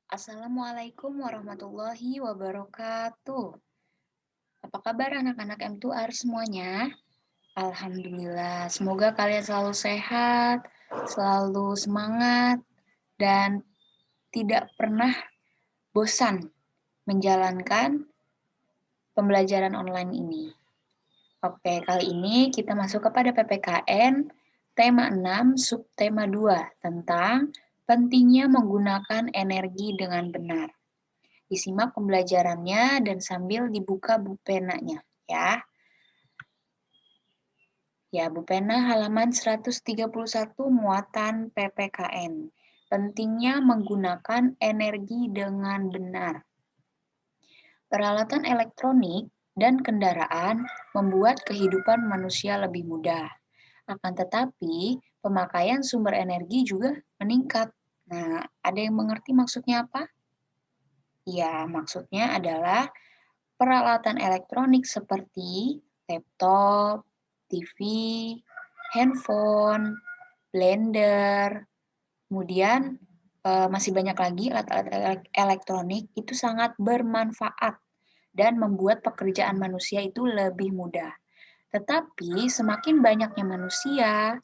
Assalamualaikum warahmatullahi wabarakatuh. Apa kabar anak-anak M2R semuanya? Alhamdulillah, semoga kalian selalu sehat, selalu semangat, dan tidak pernah bosan menjalankan pembelajaran online ini. Oke, kali ini kita masuk kepada PPKN tema 6 subtema 2 tentang pentingnya menggunakan energi dengan benar. Disimak pembelajarannya dan sambil dibuka bupenanya ya. Ya, bupena halaman 131 muatan PPKN. Pentingnya menggunakan energi dengan benar. Peralatan elektronik dan kendaraan membuat kehidupan manusia lebih mudah. Akan tetapi, pemakaian sumber energi juga meningkat. Nah, ada yang mengerti maksudnya apa? Ya, maksudnya adalah peralatan elektronik seperti laptop, TV, handphone, blender, kemudian masih banyak lagi alat-alat elektronik itu sangat bermanfaat dan membuat pekerjaan manusia itu lebih mudah. Tetapi semakin banyaknya manusia,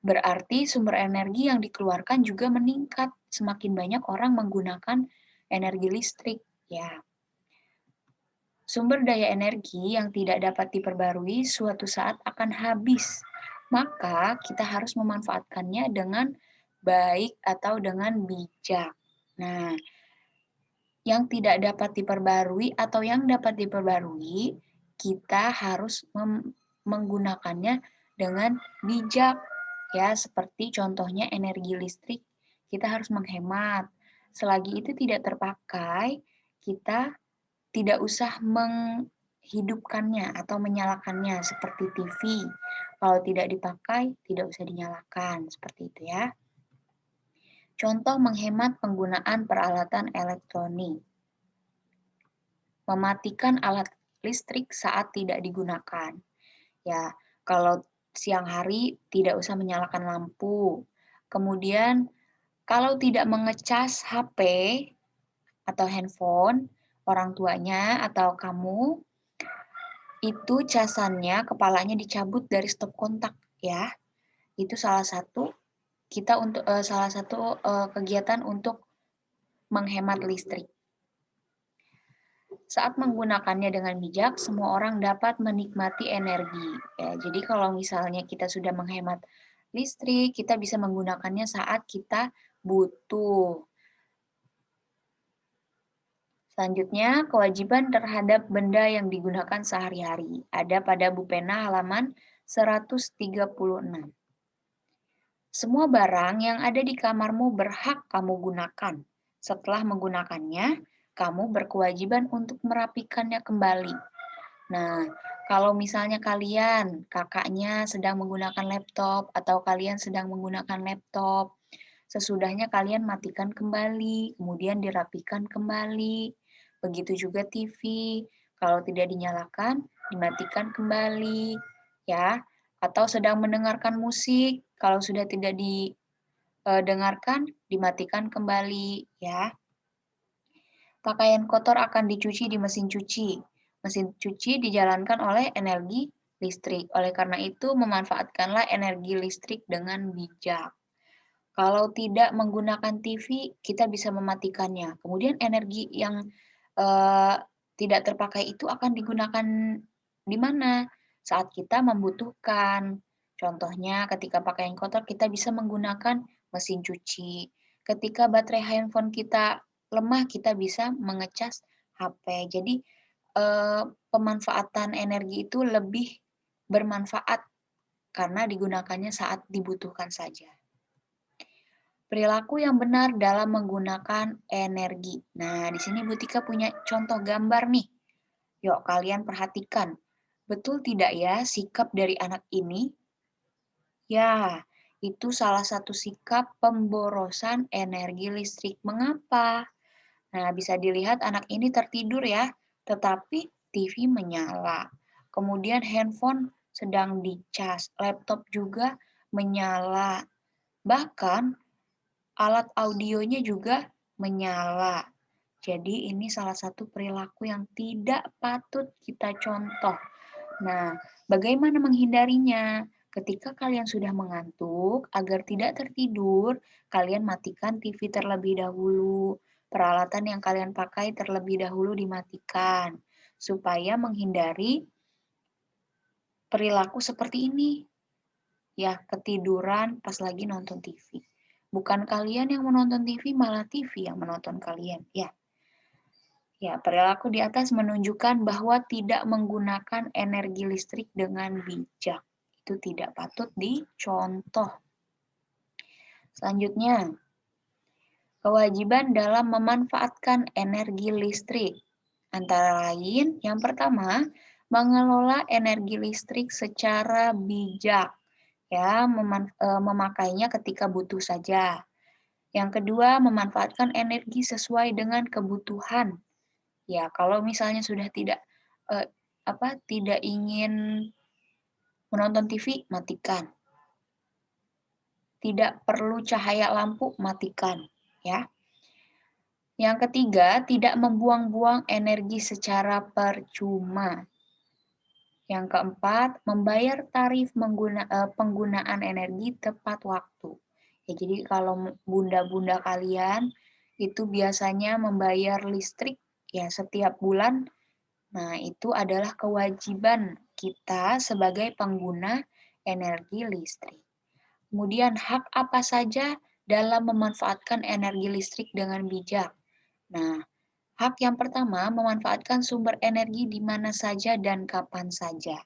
berarti sumber energi yang dikeluarkan juga meningkat. Semakin banyak orang menggunakan energi listrik, ya. Sumber daya energi yang tidak dapat diperbarui suatu saat akan habis. Maka kita harus memanfaatkannya dengan baik atau dengan bijak. Nah, yang tidak dapat diperbarui atau yang dapat diperbarui, kita harus menggunakannya dengan bijak. Ya, seperti contohnya energi listrik, kita harus menghemat. Selagi itu tidak terpakai, kita tidak usah menghidupkannya atau menyalakannya seperti TV. Kalau tidak dipakai, tidak usah dinyalakan, seperti itu ya. Contoh menghemat penggunaan peralatan elektronik. Mematikan alat listrik saat tidak digunakan. Ya, kalau siang hari tidak usah menyalakan lampu. Kemudian kalau tidak mengecas HP atau handphone, orang tuanya atau kamu itu casannya kepalanya dicabut dari stop kontak ya. Itu salah satu kegiatan untuk menghemat listrik. Saat menggunakannya dengan bijak, semua orang dapat menikmati energi. Ya, jadi kalau misalnya kita sudah menghemat listrik, kita bisa menggunakannya saat kita butuh. Selanjutnya, kewajiban terhadap benda yang digunakan sehari-hari. Ada pada Bupena halaman 136. Semua barang yang ada di kamarmu berhak kamu gunakan. Setelah menggunakannya, kamu berkewajiban untuk merapikannya kembali. Nah, kalau misalnya kalian, kakaknya sedang menggunakan laptop, atau kalian sedang menggunakan laptop, sesudahnya kalian matikan kembali, kemudian dirapikan kembali. Begitu juga TV, kalau tidak dinyalakan, dimatikan kembali, ya. Atau sedang mendengarkan musik, kalau sudah tidak didengarkan, dimatikan kembali, ya. Pakaian kotor akan dicuci di mesin cuci. Mesin cuci dijalankan oleh energi listrik. Oleh karena itu, memanfaatkanlah energi listrik dengan bijak. Kalau tidak menggunakan TV, kita bisa mematikannya. Kemudian energi yang tidak terpakai itu akan digunakan di mana? Saat kita membutuhkan. Contohnya, ketika pakaian kotor, kita bisa menggunakan mesin cuci. Ketika baterai handphone kita lemah, kita bisa mengecas HP. Jadi, pemanfaatan energi itu lebih bermanfaat karena digunakannya saat dibutuhkan saja. Perilaku yang benar dalam menggunakan energi. Nah, di sini Bu Tika punya contoh gambar nih. Yuk, kalian perhatikan. Betul tidak ya sikap dari anak ini? Ya, itu salah satu sikap pemborosan energi listrik. Mengapa? Nah, bisa dilihat anak ini tertidur ya, tetapi TV menyala. Kemudian handphone sedang dicas, laptop juga menyala. Bahkan alat audionya juga menyala. Jadi ini salah satu perilaku yang tidak patut kita contoh. Nah, bagaimana menghindarinya? Ketika kalian sudah mengantuk, agar tidak tertidur, kalian matikan TV terlebih dahulu. Peralatan yang kalian pakai terlebih dahulu dimatikan, supaya menghindari perilaku seperti ini. Ya, ketiduran pas lagi nonton TV. Bukan kalian yang menonton TV, malah TV yang menonton kalian. Ya, perilaku di atas menunjukkan bahwa tidak menggunakan energi listrik dengan bijak. Itu tidak patut dicontoh. Selanjutnya, kewajiban dalam memanfaatkan energi listrik. Antara lain, yang pertama, mengelola energi listrik secara bijak. Ya, memakainya ketika butuh saja. Yang kedua, memanfaatkan energi sesuai dengan kebutuhan. Ya, kalau misalnya sudah eh, tidak ingin menonton TV, matikan. Tidak perlu cahaya lampu, matikan, ya. Yang ketiga, tidak membuang-buang energi secara percuma. Yang keempat, membayar tarif penggunaan energi tepat waktu. Ya, jadi kalau bunda-bunda kalian itu biasanya membayar listrik ya setiap bulan. Nah, itu adalah kewajiban kita sebagai pengguna energi listrik. Kemudian, hak apa saja dalam memanfaatkan energi listrik dengan bijak? Nah, hak yang pertama memanfaatkan sumber energi di mana saja dan kapan saja.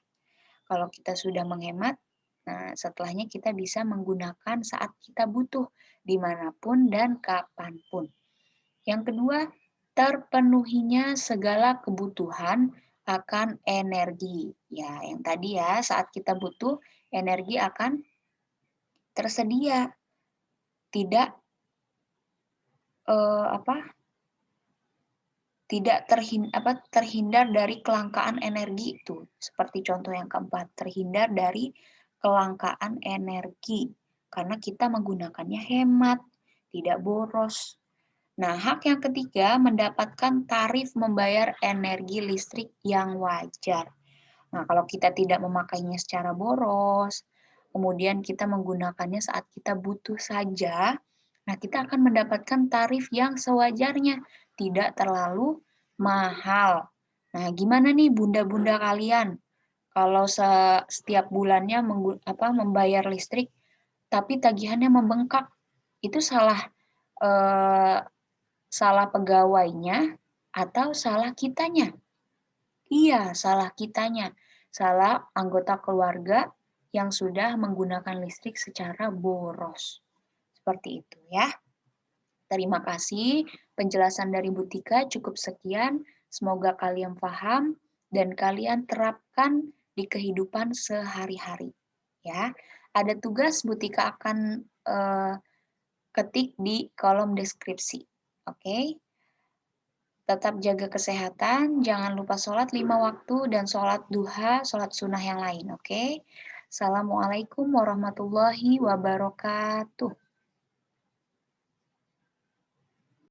Kalau kita sudah menghemat, nah setelahnya kita bisa menggunakan saat kita butuh, dimanapun dan kapanpun. Yang kedua, terpenuhinya segala kebutuhan akan energi. Ya, yang tadi ya, saat kita butuh, energi akan tersedia. Tidak eh, apa? Tidak terhindar dari kelangkaan energi itu. Seperti contoh yang keempat, terhindar dari kelangkaan energi karena kita menggunakannya hemat, tidak boros. Nah, hak yang ketiga mendapatkan tarif membayar energi listrik yang wajar. Nah, kalau kita tidak memakainya secara boros, kemudian kita menggunakannya saat kita butuh saja, nah kita akan mendapatkan tarif yang sewajarnya, tidak terlalu mahal. Nah, gimana nih bunda-bunda kalian? Kalau setiap bulannya membayar listrik, tapi tagihannya membengkak, itu eh, salah pegawainya atau salah kitanya? Iya, salah kitanya. Salah anggota keluarga yang sudah menggunakan listrik secara boros. Seperti itu ya. Terima kasih. Penjelasan dari Bu Tika cukup sekian. Semoga kalian paham dan kalian terapkan di kehidupan sehari-hari. Ya, ada tugas Bu Tika akan ketik di kolom deskripsi. Oke? Tetap jaga kesehatan, jangan lupa sholat 5 waktu dan sholat duha, sholat sunnah yang lain, oke? Assalamualaikum warahmatullahi wabarakatuh.